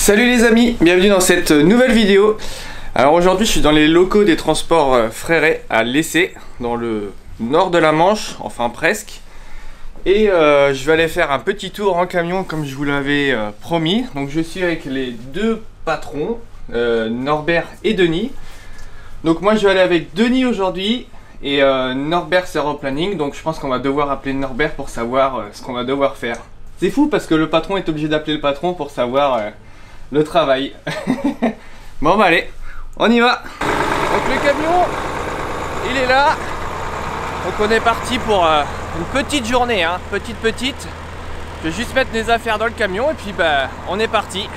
Salut les amis, bienvenue dans cette nouvelle vidéo. Alors aujourd'hui je suis dans les locaux des transports Fréret à Lessé, dans le nord de la Manche, enfin presque. Et je vais aller faire un petit tour en camion comme je vous l'avais promis. Donc je suis avec les deux patrons, Norbert et Denis. Donc moi je vais aller avec Denis aujourd'hui et Norbert c'est au planning. Donc je pense qu'on va devoir appeler Norbert pour savoir ce qu'on va devoir faire. C'est fou parce que le patron est obligé d'appeler le patron pour savoir le travail. Bon bah allez, on y va. Donc le camion, il est là. Donc on est parti pour une petite journée, hein, petite. Je vais juste mettre mes affaires dans le camion et puis bah on est parti.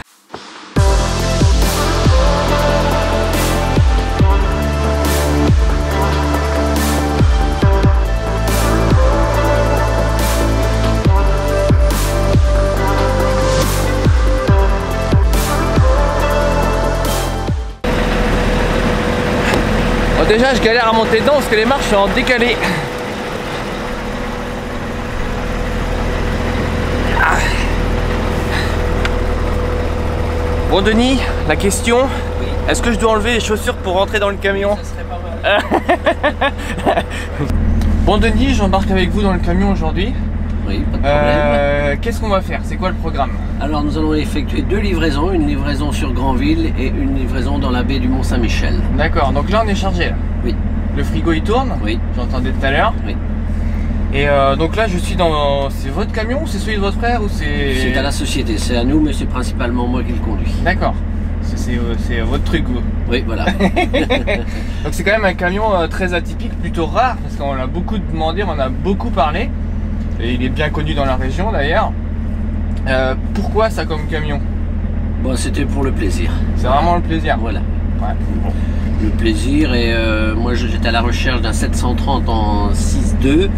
Bon, déjà je galère à monter dedans parce que les marches sont en décalé. Ah. Bon Denis, la question, oui. Est-ce que je dois enlever les chaussures pour rentrer dans le camion? Ça serait pas mal. Bon Denis, j'embarque avec vous dans le camion aujourd'hui. Oui, pas de problème. Qu'est-ce qu'on va faire? C'est quoi le programme? Alors nous allons effectuer deux livraisons, une livraison sur Granville et une livraison dans la baie du Mont-Saint-Michel. D'accord, donc là on est chargé là. Oui. Le frigo il tourne? Oui. J'entendais tout à l'heure. Oui. Et donc là je suis dans... C'est votre camion ou c'est celui de votre frère ou c'est... C'est à la société, c'est à nous mais c'est principalement moi qui le conduis. D'accord. C'est votre truc vous. Oui, voilà. Donc c'est quand même un camion très atypique, plutôt rare parce qu'on l'a beaucoup demandé, on en a beaucoup parlé. Et il est bien connu dans la région d'ailleurs. Pourquoi ça comme camion? Bon, c'était pour le plaisir. C'est vraiment le plaisir. Voilà. Ouais. Bon. Le plaisir et moi j'étais à la recherche d'un 730 en 6.2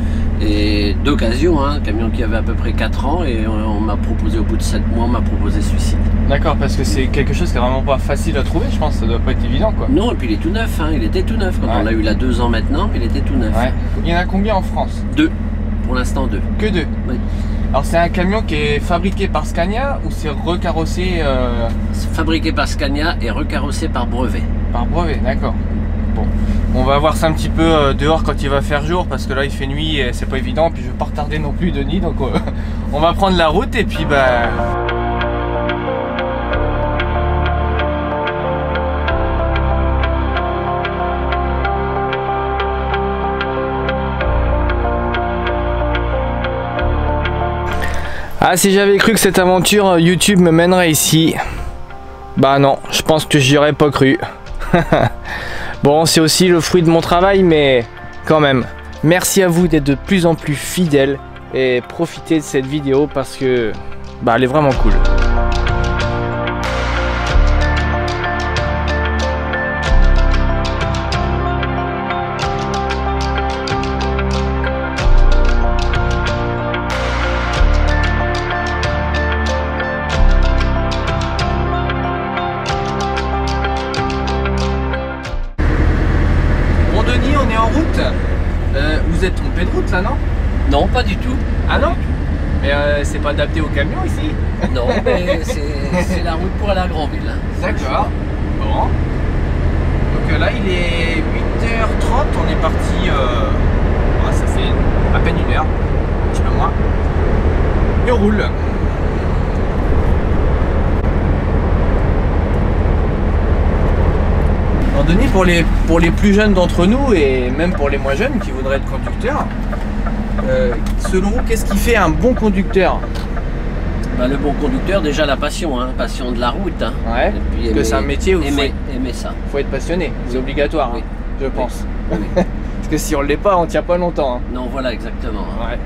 et d'occasion, hein, un camion qui avait à peu près 4 ans et on m'a proposé au bout de 7 mois, on m'a proposé celui-ci. D'accord, parce que c'est quelque chose qui est vraiment pas facile à trouver, je pense, ça doit pas être évident quoi. Non, et puis il est tout neuf, hein, il était tout neuf quand on l'a eu là 2 ans maintenant, il était tout neuf. Ouais. Il y en a combien en France? 2. Pour l'instant 2. Que 2? Oui. Alors c'est un camion qui est fabriqué par Scania ou c'est recarrossé C'est fabriqué par Scania et recarrossé par brevet. Par brevet, d'accord. Bon, on va voir ça un petit peu dehors quand il va faire jour parce que là il fait nuit et c'est pas évident. Puis je veux pas retarder non plus Denis, donc on va prendre la route et puis bah... Ah, si j'avais cru que cette aventure YouTube me mènerait ici, bah non, je pense que j'y aurais pas cru. Bon, c'est aussi le fruit de mon travail, mais quand même, merci à vous d'être de plus en plus fidèles et profitez de cette vidéo parce que bah elle est vraiment cool. On est en route. Vous êtes trompé de route là, non? Non, pas du tout. Ah non? Mais c'est pas adapté au camion ici? Non, mais c'est la route pour aller à Granville. D'accord. Bon. Donc là il est 8h30, on est parti, ça fait à peine 1 heure, un petit peu moins. Et on roule. Alors Denis, pour les plus jeunes d'entre nous et même pour les moins jeunes qui voudraient être conducteurs, selon vous, qu'est-ce qui fait un bon conducteur? Bah, le bon conducteur, déjà la passion, hein, passion de la route. Hein. Ouais, et puis que c'est un métier où il aimer ça. Faut être passionné, c'est obligatoire, oui. Hein, je pense. Oui. Parce que si on ne l'est pas, on ne tient pas longtemps. Hein. Non, voilà, exactement. Ouais.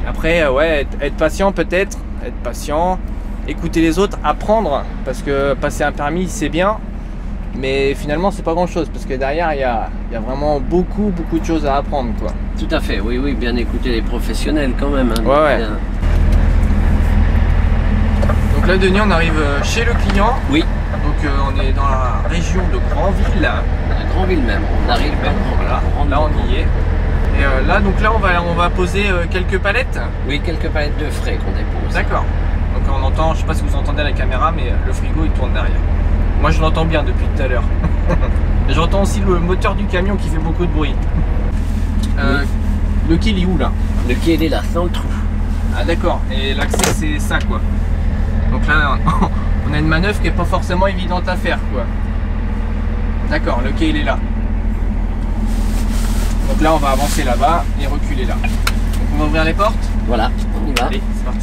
Après, ouais, être patient peut-être, être patient, écouter les autres, apprendre, parce que passer un permis, c'est bien. Mais finalement c'est pas grand chose parce que derrière il y a vraiment beaucoup de choses à apprendre quoi. Tout à fait, oui, bien écouter les professionnels quand même. Hein, ouais. Donc là Denis on arrive chez le client. Oui. Donc on est dans la région de Granville. À Granville même, on arrive même. Voilà, là on y est. Et là donc là on va poser quelques palettes. Oui, quelques palettes de frais qu'on dépose. D'accord. Donc on entend, je sais pas si vous entendez à la caméra, mais le frigo il tourne derrière. Moi je l'entends bien depuis tout à l'heure. J'entends aussi le moteur du camion qui fait beaucoup de bruit. Le quai il est où là? Le quai il est là, dans le trou. Ah d'accord, et l'accès c'est ça quoi. Donc là on a une manœuvre qui est pas forcément évidente à faire quoi. D'accord, le quai il est là. Donc là on va avancer là-bas et reculer là. Donc on va ouvrir les portes. Voilà, on y va. Allez, c'est parti.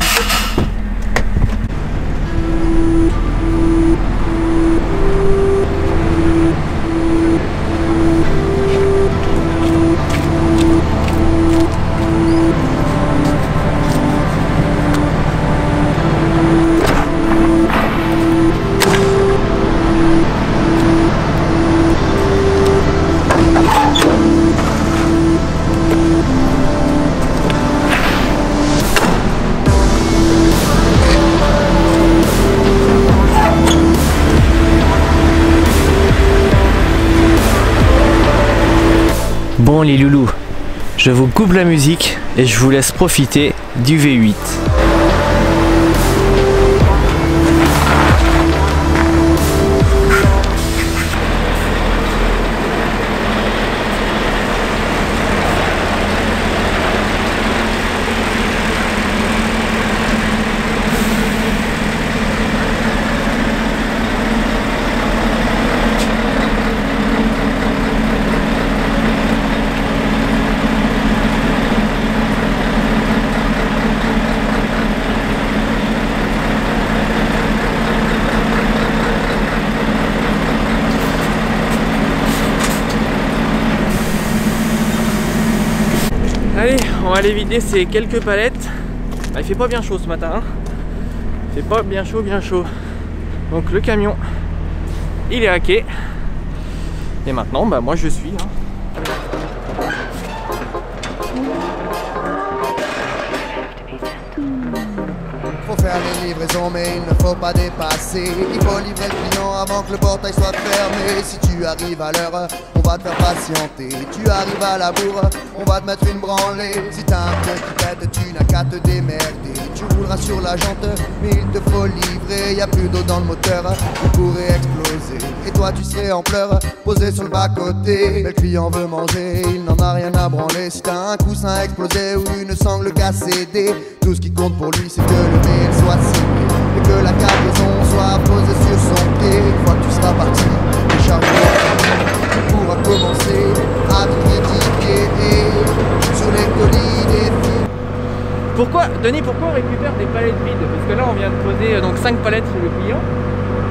Bon les loulous, je vous coupe la musique et je vous laisse profiter du V8. Allez, on va aller vider ces quelques palettes. Bah, il fait pas bien chaud ce matin, hein. Il fait pas bien chaud, bien chaud. Donc le camion, il est à quai. Et maintenant, bah, moi je suis. Hein. Faut faire les livraisons mais il ne faut pas dépasser. Il faut livrer le client avant que le portail soit fermé. Si tu arrives à l'heure, on va te faire patienter. Tu arrives à la bourre, on va te mettre une branlée. Si t'as un pion qui pète, tu n'as qu'à te démerder. Tu rouleras sur la jante, mais il te faut livrer. Y'a plus d'eau dans le moteur, il pourrait exploser. Et toi tu serais en pleurs, posé sur le bas-côté. Mais le client veut manger, il n'en a rien à branler. Si t'as un coussin explosé ou une sangle cassée, tout ce qui compte pour lui c'est que le mail soit signé et que la cargaison soit posée sur son pied. Une fois que tu seras parti, le chargement pourra commencer à te critiquer sur les colis des filles. Pourquoi, Denis, pourquoi on récupère des palettes vides? Parce que là on vient de poser donc 5 palettes chez le client.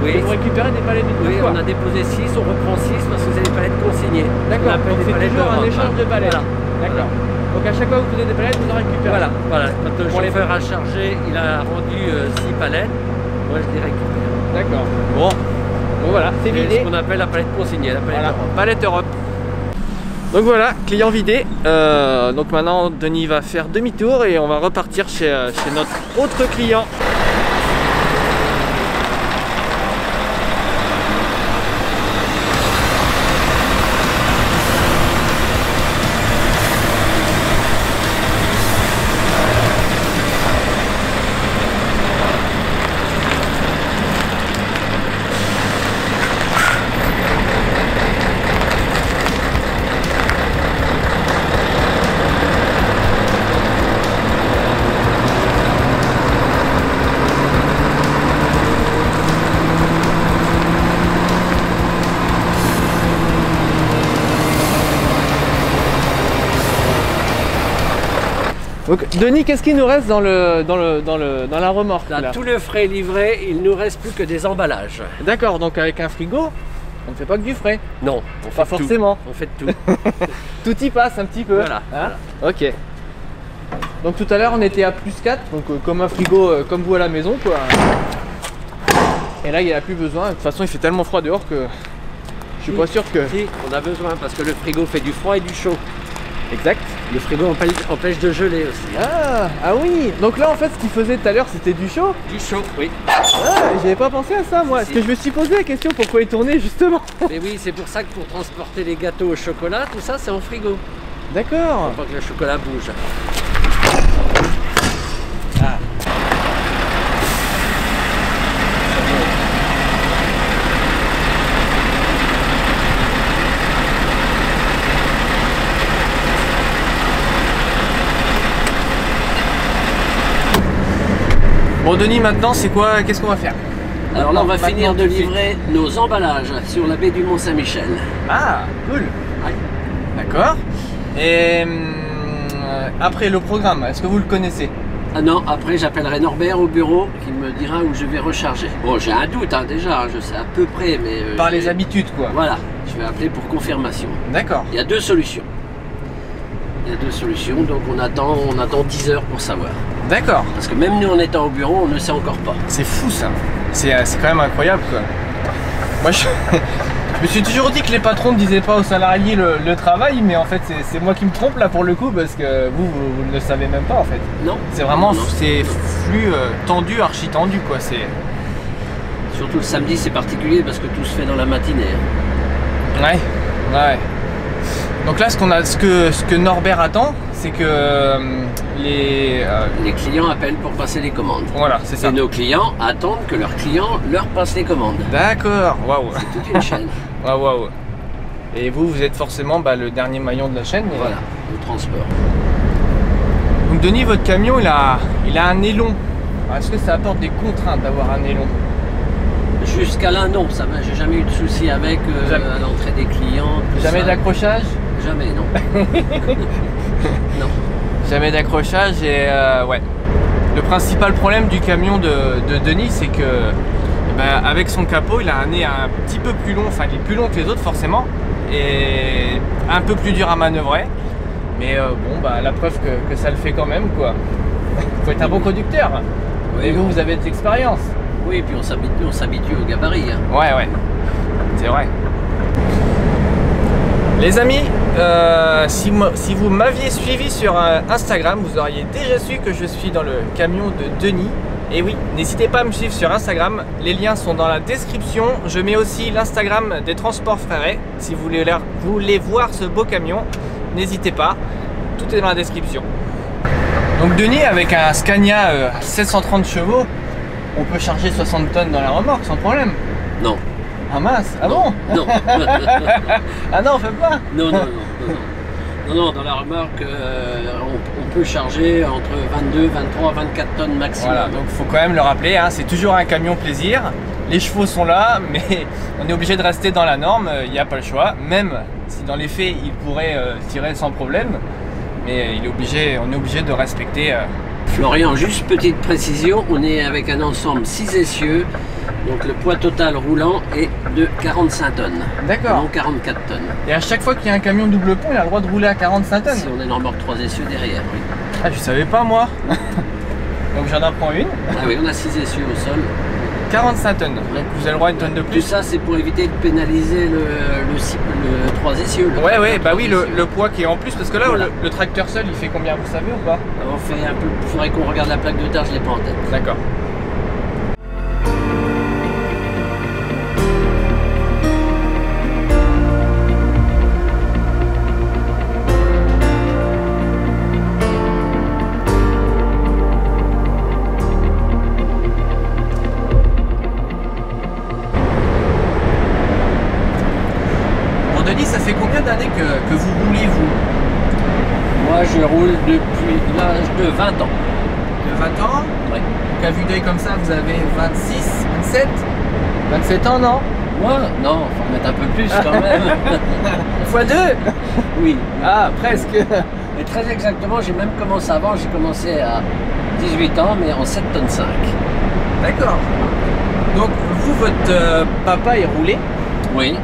Oui. Et vous récupérez des palettes vides. Oui, on a déposé 6, on reprend 6 parce que c'est des palettes consignées. D'accord, donc c'est toujours un échange de palettes. Voilà. D'accord. Donc à chaque fois que vous posez des palettes, vous en récupérez. Voilà, voilà. Quand le chauffeur a chargé, il a rendu 6 palettes. Moi je les récupère. D'accord. Bon voilà, c'est vidé. C'est ce qu'on appelle la palette consignée, la palette Europe. Palette Europe. Donc voilà, client vidé. Donc maintenant Denis va faire demi-tour et on va repartir chez notre autre client. Donc Denis, qu'est-ce qu'il nous reste dans la remorque là? Tout le frais livré, il nous reste plus que des emballages. D'accord, donc avec un frigo, on ne fait pas que du frais. Non, on pas fait forcément. Tout. On fait tout. Tout y passe un petit peu. Voilà, hein, voilà. Ok. Donc tout à l'heure on était à plus 4, donc comme un frigo comme vous à la maison quoi. Et là il n'y a plus besoin, de toute façon il fait tellement froid dehors que je suis pas sûr que... Si, on a besoin parce que le frigo fait du froid et du chaud. Exact. Le frigo empêche de geler aussi. Ah oui. Donc là en fait ce qu'il faisait tout à l'heure c'était du chaud. Du chaud, oui. Ah, j'avais pas pensé à ça moi. Parce que je me suis posé la question pourquoi il tournait justement. Mais oui, c'est pour ça que pour transporter les gâteaux au chocolat, tout ça c'est en frigo. D'accord. Pour pas que le chocolat bouge. Bon Denis, maintenant c'est quoi? Qu'est-ce qu'on va faire? Alors là on va finir de livrer nos emballages sur la baie du Mont-Saint-Michel. Ah, cool. Ouais. D'accord. Et après le programme, est-ce que vous le connaissez? Ah non, après j'appellerai Norbert au bureau qui me dira où je vais recharger. Bon, j'ai un doute hein, déjà, je sais à peu près, mais... Par les habitudes quoi. Voilà, je vais appeler pour confirmation. D'accord. Il y a deux solutions. Il y a deux solutions, donc on attend 10 heures pour savoir. D'accord. Parce que même nous en étant au bureau, on ne sait encore pas. C'est fou ça. C'est quand même incroyable quoi. Moi je me suis toujours dit que les patrons ne disaient pas aux salariés le travail, mais en fait c'est moi qui me trompe là pour le coup, parce que vous ne le savez même pas en fait. Non. C'est vraiment, c'est flux tendu, archi tendu quoi. Surtout le samedi c'est particulier parce que tout se fait dans la matinée. Ouais, ouais. Donc là ce que Norbert attend, c'est que les clients appellent pour passer les commandes. Voilà, c'est ça. Et nos clients attendent que leurs clients leur passent les commandes. D'accord, waouh. C'est toute une chaîne. Waouh, waouh. Et vous êtes forcément le dernier maillon de la chaîne. Voilà, le transport. Donc Denis, votre camion, il a un aileron. Est-ce que ça apporte des contraintes d'avoir un aileron? Jusqu'à là, non. Ça va. J'ai jamais eu de soucis avec à l'entrée des clients. Jamais d'accrochage? Jamais, non. Non. Jamais d'accrochage et ouais. Le principal problème du camion de Denis, c'est que avec son capot, il a un nez un petit peu plus long, enfin il est plus long que les autres forcément, et un peu plus dur à manœuvrer. Mais bon, la preuve que ça le fait quand même quoi. Faut être un bon conducteur. Oui, et vous avez de l'expérience. Oui, et puis on s'habitue au gabarit. Hein. Ouais, ouais, c'est vrai. Les amis, si vous m'aviez suivi sur Instagram, vous auriez déjà su que je suis dans le camion de Denis. Et oui, n'hésitez pas à me suivre sur Instagram, les liens sont dans la description. Je mets aussi l'Instagram des Transports Frérets. Si vous voulez voir ce beau camion, n'hésitez pas, tout est dans la description. Donc Denis, avec un Scania 730 chevaux, on peut charger 60 tonnes dans la remorque sans problème? Non. Ah mince, ah bon? Non. Ah non, on fait pas? Non, dans la remorque, on peut charger entre 22, 23, 24 tonnes maximum. Voilà, donc il faut quand même le rappeler, hein, c'est toujours un camion plaisir. Les chevaux sont là, mais on est obligé de rester dans la norme, il n'y a pas le choix. Même si dans les faits, il pourrait tirer sans problème, mais on est obligé de respecter... Florian, juste petite précision, on est avec un ensemble 6 essieux, donc le poids total roulant est de 45 tonnes. D'accord. Non 44 tonnes. Et à chaque fois qu'il y a un camion double pont, il a le droit de rouler à 45 tonnes? Si on est dans le remorque 3 essieux derrière, oui. Ah, je savais pas moi. Donc j'en apprends une. Ah oui, on a 6 essieux au sol. 45 tonnes. Ouais. Vous avez le droit à une tonne de plus. Tout ça, c'est pour éviter de pénaliser le 3 essieux. Ouais, ouais, bah oui, le poids qui est en plus, parce que là, voilà. le tracteur seul, il fait combien, vous savez ou pas? On fait un peu, il faudrait qu'on regarde la plaque de terre, je l'ai pas en tête. D'accord. Denis, ça fait combien d'années que vous roulez, vous? Moi, je roule depuis l'âge de 20 ans. De 20 ans? Oui. Donc à vue d'œil comme ça, vous avez 26, 27? 27 ans, non? Moi? Non, faut en mettre un peu plus quand même. Fois 2? Oui. Ah, presque. Et très exactement, j'ai même commencé avant, j'ai commencé à 18 ans, mais en 7 tonnes 5. D'accord. Donc vous, votre papa est roulé? Oui.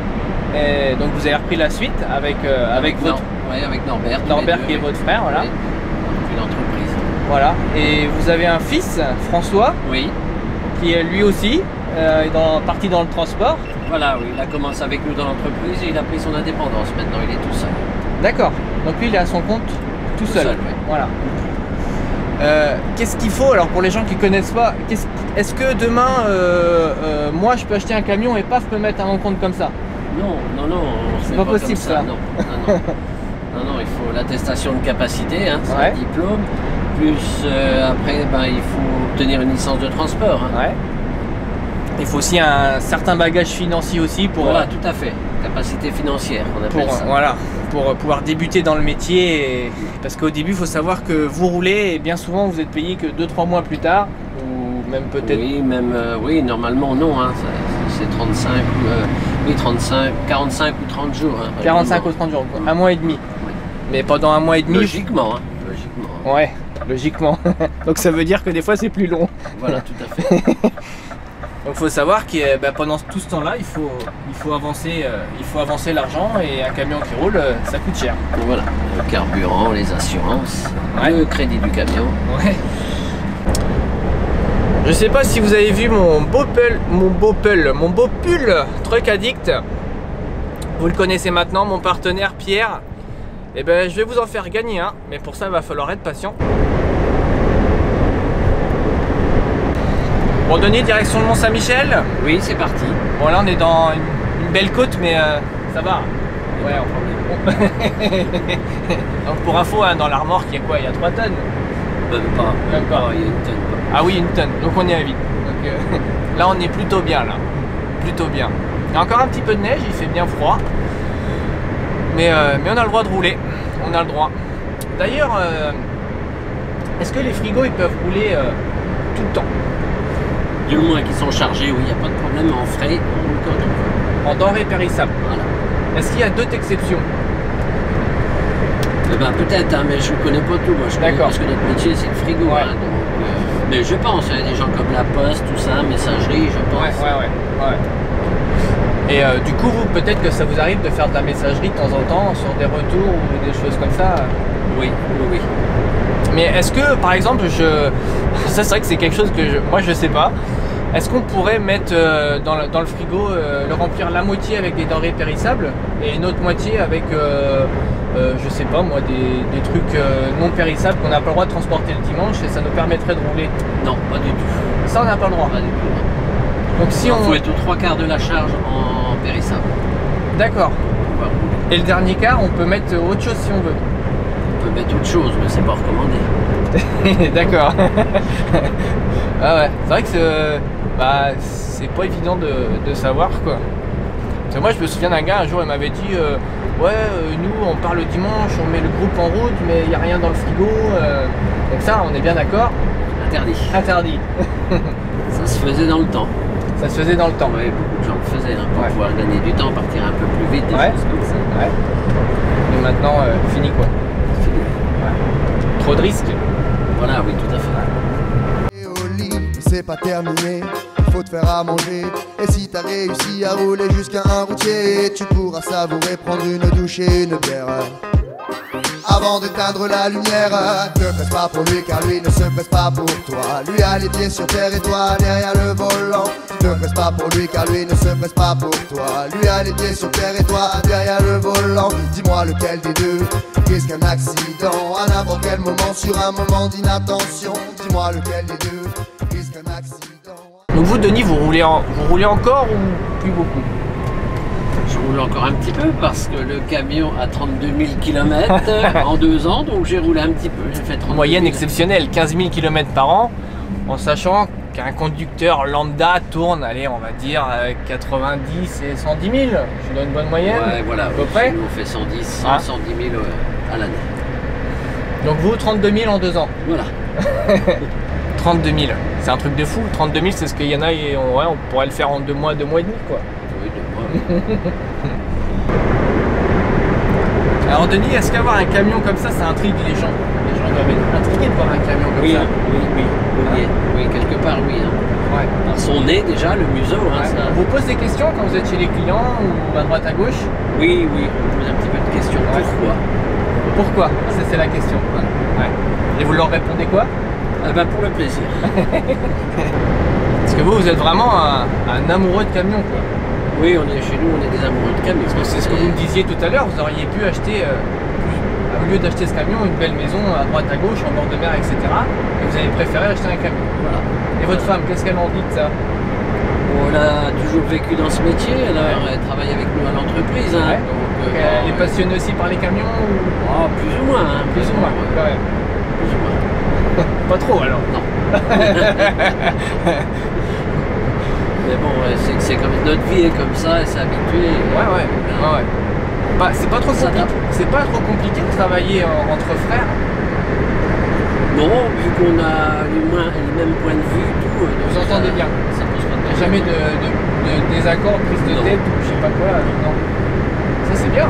Et donc vous avez repris la suite avec votre... Oui, avec Norbert. Norbert qui est votre frère, voilà. Oui. Une entreprise. Voilà. Et vous avez un fils, François? Oui. Qui est lui aussi parti dans le transport? Voilà, oui. Il a commencé avec nous dans l'entreprise et il a pris son indépendance. Maintenant, il est tout seul. D'accord. Donc lui, il est à son compte tout seul. Oui. Voilà. Qu'est-ce qu'il faut alors pour les gens qui connaissent pas? Est-ce que demain, moi, je peux acheter un camion et paf, me mettre à mon compte comme ça? Non, c'est pas possible ça. Non, il faut l'attestation de capacité, hein, c'est ouais. Un diplôme, plus après il faut obtenir une licence de transport. Hein. Ouais. Il faut aussi un certain bagage financier aussi pour... Voilà, tout à fait, capacité financière on appelle ça. Voilà, pour pouvoir débuter dans le métier, parce qu'au début il faut savoir que vous roulez et bien souvent vous êtes payé que 2-3 mois plus tard, ou même peut-être. Oui, même, oui, normalement non, hein, c'est 35, oui, 35, 45 ou 30 jours. Hein, 45 ou 30 jours, un mois et demi. Oui. Mais pendant un mois et demi. Logiquement, hein, logiquement. Ouais, logiquement. Donc ça veut dire que des fois c'est plus long. Voilà, tout à fait. Donc il faut savoir que pendant tout ce temps-là, il faut avancer l'argent, et un camion qui roule, ça coûte cher. Donc voilà, le carburant, les assurances, ouais. Le crédit du camion. Ouais. Je sais pas si vous avez vu mon beau pull Truck Addict. Vous le connaissez maintenant, mon partenaire Pierre. Et ben je vais vous en faire gagner un, mais pour ça il va falloir être patient. Bon Denis, direction de Mont-Saint-Michel. Oui, c'est parti. Bon là on est dans une belle côte, mais ça va. Ouais, donc pour info, hein, dans la remorque il y a quoi? Il y a 3 tonnes. Même pas. Il y a une tonne. Ah oui, une tonne, donc on est à vide. Donc là on est plutôt bien là. Plutôt bien. Il y a encore un petit peu de neige, il fait bien froid. Mais on a le droit de rouler. On a le droit. D'ailleurs, est-ce que les frigos ils peuvent rouler tout le temps? Du moins qu'ils sont chargés, oui, il n'y a pas de problème, en frais, en denrées périssables. Voilà. Est-ce qu'il y a d'autres exceptions? Peut-être, hein, mais je ne connais pas tout. Moi, je connais parce que notre métier c'est le frigo. Ouais. Hein, donc, mais je pense, il y a des gens comme la Poste, tout ça, messagerie, je pense. Ouais. Et du coup, vous, peut-être que ça vous arrive de faire de la messagerie de temps en temps sur des retours ou des choses comme ça? Oui. Mais est-ce que, par exemple, ça c'est vrai que c'est quelque chose que moi je sais pas. Est-ce qu'on pourrait mettre dans le frigo, le remplir la moitié avec des denrées périssables et une autre moitié avec, je sais pas moi, des trucs non périssables qu'on n'a pas le droit de transporter le dimanche, et ça nous permettrait de rouler? Non, pas du tout. Ça on n'a pas le droit? Pas du tout. Donc si on faut être aux 3/4 de la charge en périssable. D'accord. Et le dernier quart, on peut mettre autre chose si on veut? On peut mettre autre chose, mais c'est pas recommandé. D'accord. Ah ouais, c'est vrai que c'est pas évident de savoir quoi. Parce que moi je me souviens d'un gars un jour, il m'avait dit nous on part le dimanche, on met le groupe en route, mais il n'y a rien dans le frigo. Donc ça, on est bien d'accord? Interdit. Ça se faisait dans le temps. Ça se faisait dans le temps. Oui, beaucoup de gens le faisaient, hein, pour pouvoir gagner du temps, partir un peu plus vite, des choses comme ça. Ouais. Mais maintenant, fini quoi. Fini. Ouais. Trop de risques. Voilà, oui, tout à fait. Et au lit, c'est pas terminé, il faut te faire à manger. Et si t'as réussi à rouler jusqu'à un routier, tu pourras savourer, prendre une douche et une bière. Avant d'éteindre la lumière, ne presse pas pour lui car lui ne se presse pas pour toi. Lui a les pieds sur terre et toi derrière le volant. Ne presse pas pour lui car lui ne se presse pas pour toi. Lui a les pieds sur terre et toi derrière le volant. Dis-moi lequel des deux risque un accident à n'importe quel moment sur un moment d'inattention. Dis-moi lequel des deux risque un accident. Donc vous Denis, vous roulez encore ou plus beaucoup? Je roule encore un petit peu parce que le camion a 32 000 km en 2 ans, donc j'ai roulé un petit peu. J'ai fait 32 moyenne exceptionnelle, 15 000 km par an, en sachant qu'un conducteur lambda tourne, allez, on va dire 90 et 110 000. Je donne une bonne moyenne. Ouais, voilà, à peu près. On fait 110, 100, 110 000 à l'année. Donc vous, 32 000 en 2 ans. Voilà. 32 000, c'est un truc de fou. 32 000, c'est ce qu'il y en a, et on pourrait le faire en 2 mois, 2 mois et demi, quoi. Oui, 2 mois. Alors Denis, est-ce qu'avoir un camion comme ça intrigue les gens? Les gens doivent être intrigués de voir un camion comme ça. Oui, quelque part, oui. Hein. Ouais. Par son nez déjà, le museau. Hein, ouais. Ça... On vous pose des questions quand vous êtes chez les clients ou à droite à gauche? Oui, on pose un petit peu de questions. Ouais. Pourquoi? Ça c'est la question. Voilà. Ouais. Et vous leur répondez quoi? Pour le plaisir. Parce que vous êtes vraiment un amoureux de camion, quoi. Oui, chez nous, on est des amoureux de camion. C'est ce que vous me disiez tout à l'heure, vous auriez pu acheter, au lieu d'acheter ce camion, une belle maison à droite à gauche, en bord de mer, etc. Et vous avez préféré acheter un camion. Voilà. Et votre femme, qu'est-ce qu'elle en dit de ça? Bon, elle a toujours vécu dans ce métier, elle travaille avec nous à l'entreprise. Hein, ouais. Donc, elle est passionnée aussi par les camions ou... Plus ou moins. Hein, plus ou moins, quand même. Plus ou moins. Pas trop alors? Non. Mais bon, c'est comme notre vie est comme ça, elle s'est habituée. Ouais. Bah, c'est pas trop compliqué de travailler entre frères? Non, vu qu'on a les mêmes points de vue, tout, Vous entendez bien? Ça pose pas de problème. Jamais de désaccord, prise de tête ou je sais pas quoi. Non. Ça c'est bien.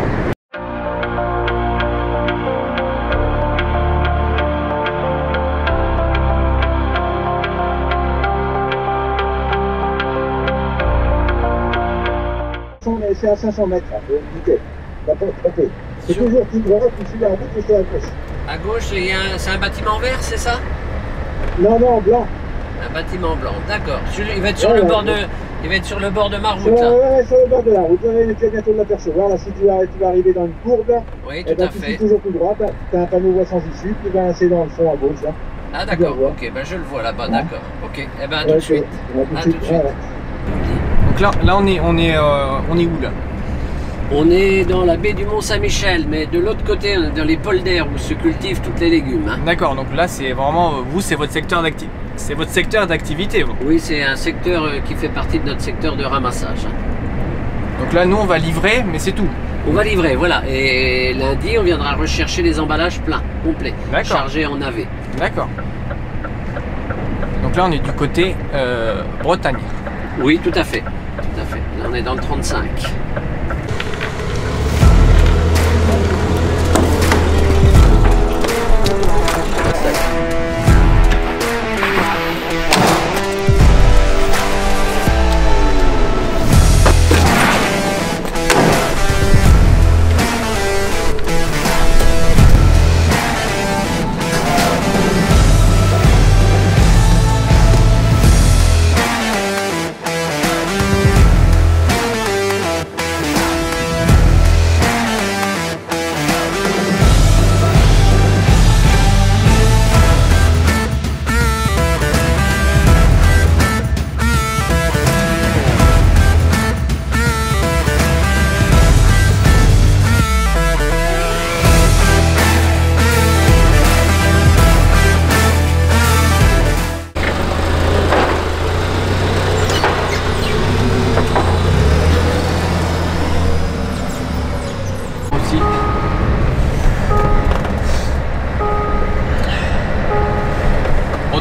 C'est à 500 mètres, nickel. C'est toujours tout droit, tu suis la route et c'est à gauche. À gauche, c'est un bâtiment vert, c'est ça? Non, blanc. Un bâtiment blanc, d'accord. Il va être sur le bord de... Il va être sur le bord de ma route, là. Ouais, sur le bord de la route. Tu vas bientôt l'apercevoir. Là, si tu vas arriver dans une courbe, oui, tout à fait. Tu suis toujours tout droit. Tu as un panneau voie sans issue. Tu vas c'est dans le fond à gauche. Là. Ah d'accord, ok, ben je le vois là-bas, d'accord. Ok, eh ben à tout de suite. À tout de suite. Donc là on est où là? On est dans la baie du Mont-Saint-Michel, mais de l'autre côté, on est dans les polders où se cultivent tous les légumes. Hein. D'accord, donc là c'est vraiment, vous c'est votre secteur d'activité. C'est votre secteur d'activité. Oui, c'est un secteur qui fait partie de notre secteur de ramassage. Donc là nous on va livrer, mais c'est tout. On va livrer, voilà. Et lundi, on viendra rechercher les emballages pleins, complets, chargés en navet. D'accord. Donc là on est du côté Bretagne. Oui, tout à fait. Tout à fait. Là on est dans le 35.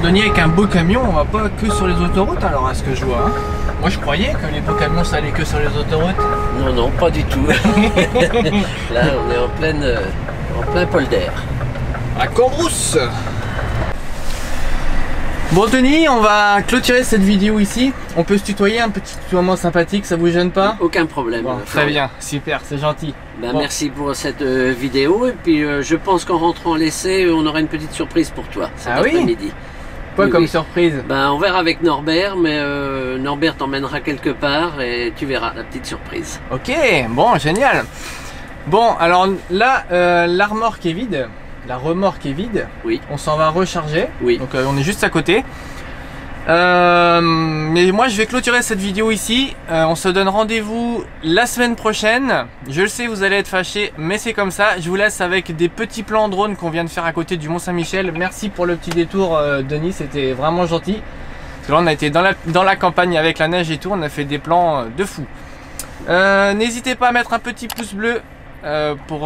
Denis, avec un beau camion, on va pas que sur les autoroutes alors à ce que je vois. Hein. Moi je croyais que les beaux camions ça allait que sur les autoroutes. Non, non, pas du tout. Là on est en plein polder. À Cambrousse. Bon Denis, on va clôturer cette vidéo ici. On peut se tutoyer, un petit moment sympathique, ça vous gêne pas? Aucun problème. Bon, très bien, super, c'est gentil. Ben, bon. Merci pour cette vidéo et puis je pense qu'en rentrant à l'essai, on aura une petite surprise pour toi cet après-midi. Quoi comme surprise? Ben, on verra avec Norbert, mais Norbert t'emmènera quelque part et tu verras la petite surprise. Ok, bon, génial. Bon, alors là, la remorque est vide. La remorque est vide. Oui. On s'en va recharger. Oui. Donc on est juste à côté. Mais moi je vais clôturer cette vidéo ici. On se donne rendez-vous la semaine prochaine. Je le sais, vous allez être fâchés, mais c'est comme ça. Je vous laisse avec des petits plans drone qu'on vient de faire à côté du Mont-Saint-Michel. Merci pour le petit détour Denis, c'était vraiment gentil. Parce que là on a été dans la campagne avec la neige et tout. On a fait des plans de fou. N'hésitez pas à mettre un petit pouce bleu pour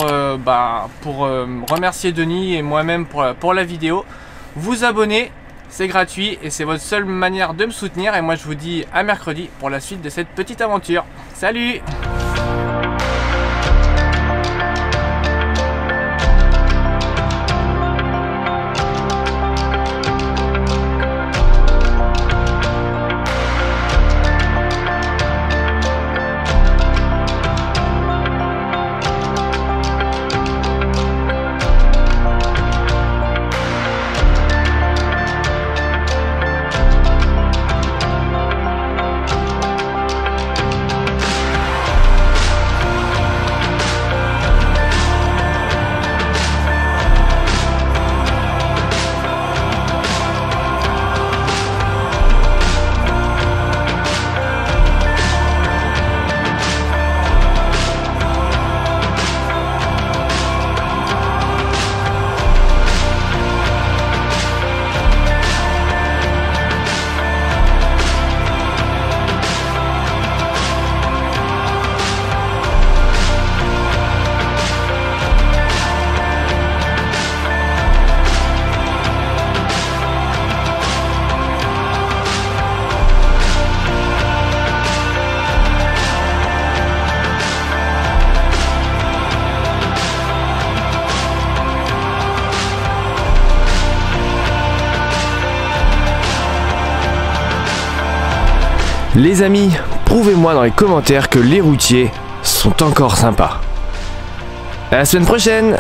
remercier Denis et moi-même pour la vidéo. Vous abonner, c'est gratuit et c'est votre seule manière de me soutenir. Et moi je vous dis à mercredi pour la suite de cette petite aventure. Salut! Les amis, prouvez-moi dans les commentaires que les routiers sont encore sympas. À la semaine prochaine!